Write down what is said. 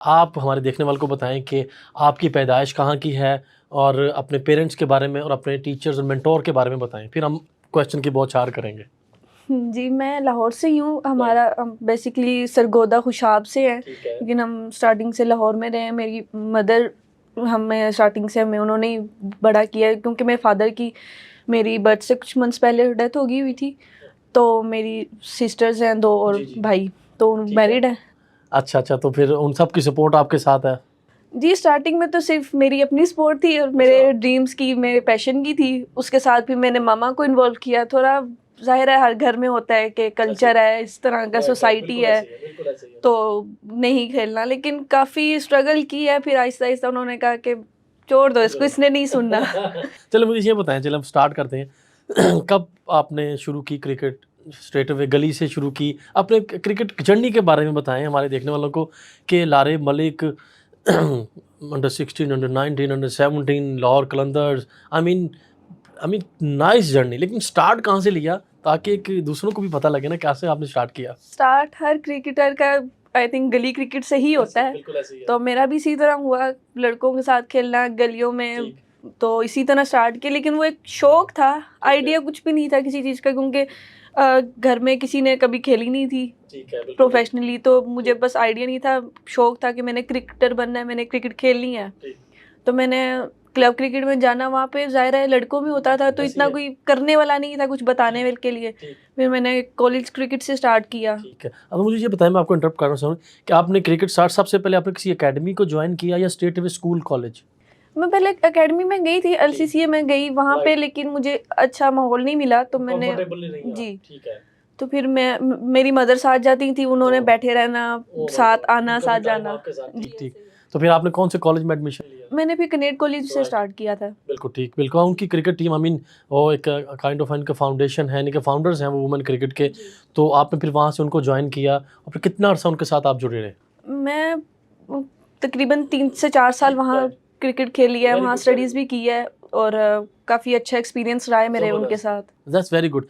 आप हमारे देखने वालों को बताएं कि आपकी पैदाइश कहाँ की है और अपने पेरेंट्स के बारे में और अपने टीचर्स और मेंटोर के बारे में बताएं, फिर हम क्वेश्चन की बौछार करेंगे। जी, मैं लाहौर से ही हूँ। हमारा बेसिकली सरगोदा खुशाब से है, लेकिन हम स्टार्टिंग से लाहौर में रहे हैं। मेरी मदर हमें स्टार्टिंग से हमें उन्होंने ही बड़ा किया है, क्योंकि मेरे फादर की मेरी बर्थ से कुछ मंथ्स पहले डेथ हो गई हुई थी। तो मेरी सिस्टर्स हैं 2 और भाई, तो मैरिड हैं। अच्छा, तो फिर उन सब की सपोर्ट आपके साथ है? जी, स्टार्टिंग में तो सिर्फ मेरी अपनी सपोर्ट थी और मेरे ड्रीम्स की, मेरे पैशन की थी। उसके साथ भी मैंने मामा को इन्वॉल्व किया थोड़ा। ज़ाहिर है हर घर में होता है कि कल्चर है, इस तरह का सोसाइटी है, तो नहीं खेलना। लेकिन काफ़ी स्ट्रगल की है, फिर आहिस्ता-आहिस्ता उन्होंने कहा कि छोड़ दो इसको, इसने नहीं सुनना। चलो मुझे ये बताएं, चलो हम स्टार्ट करते हैं। कब आपने शुरू की क्रिकेट? स्ट्रेट अवे गली से शुरू की? अपने क्रिकेट जर्नी के बारे में बताएं हमारे देखने वालों को कि लारे Malik under 16, under 19, under 17, Lahore Qalandars, I mean nice journey, लेकिन स्टार्ट कहाँ से लिया ताकि एक दूसरों को भी पता लगे ना कैसे आपने स्टार्ट किया? स्टार्ट हर क्रिकेटर का आई थिंक गली क्रिकेट से ही होता है। बिल्कुल ऐसे ही है। तो मेरा भी इसी तरह हुआ, लड़कों के साथ खेलना गलियों में। तो इसी तरह स्टार्ट किया, लेकिन वो एक शौक था, आइडिया कुछ भी नहीं था किसी चीज़ का, क्योंकि घर में किसी ने कभी खेली नहीं थी प्रोफेशनली। तो मुझे बस आइडिया नहीं था, शौक था कि मैंने क्रिकेटर बनना है, मैंने क्रिकेट खेलनी है। तो मैंने क्लब क्रिकेट में जाना, वहाँ पे ज़ाहिर है लड़कों में होता था, तो इतना कोई करने वाला नहीं था कुछ बताने वाले के लिए। फिर मैंने कॉलेज क्रिकेट से स्टार्ट किया। ठीक है, अब मुझे ये बताएं, मैं आपको इंटरप्ट कर रहा हूँ कि आपने क्रिकेट स्टार्ट सबसे पहले आपने किसी एकेडमी को ज्वाइन किया या स्ट्रेट अवे स्कूल कॉलेज? मैं पहले एकेडमी में गई थी, एलसीसीए में गई वहाँ पे, लेकिन मुझे अच्छा माहौल नहीं मिला, तो मैंने जी, ठीक है। तो फिर मेरी मदर साथ जाती थी, उन्होंने बैठे रहना, साथ आना, साथ जाना। ठीक, तो फिर आपने कौन से कॉलेज में एडमिशन लिया? मैंने फिर कनेट कॉलेज से स्टार्ट किया था। बिल्कुल ठीक, बिल्कुल। उनकी क्रिकेट टीम, आई मीन वो एक काइंड ऑफ इनका फाउंडेशन है, इनके फाउंडर्स हैं वो वुमेन क्रिकेट के। तो आपने फिर वहाँ से उनको ज्वाइन किया और फिर कितना अर्सा उनके साथ आप जुड़े रहे? मैं तकरीबन 3 से 4 साल वहाँ क्रिकेट खेली है, वहाँ स्टडीज़ भी की है, और काफ़ी अच्छा एक्सपीरियंस रहा है मेरे उनके साथ। That's very good.